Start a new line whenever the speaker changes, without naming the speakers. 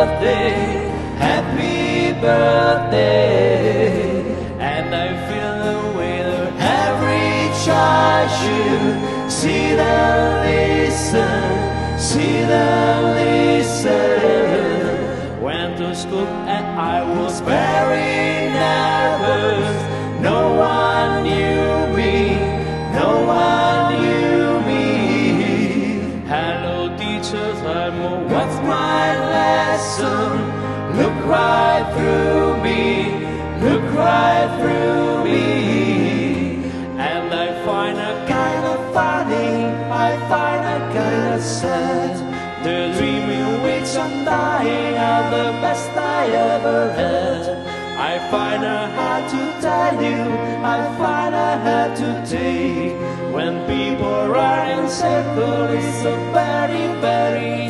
birthday, happy birthday. And I feel the way that every child should see them listen, see them listen. Went to school and I was very nervous. No one knew me, no one knew me. Hello teacher, I'm what's my lesson? Look right through me, look right through me. And I find a kind of funny, I find a kind of sad. The dream in which I'm dying are the best I ever had. I find it hard to tell you, I find it hard to take. When people run in circles, it's so very, very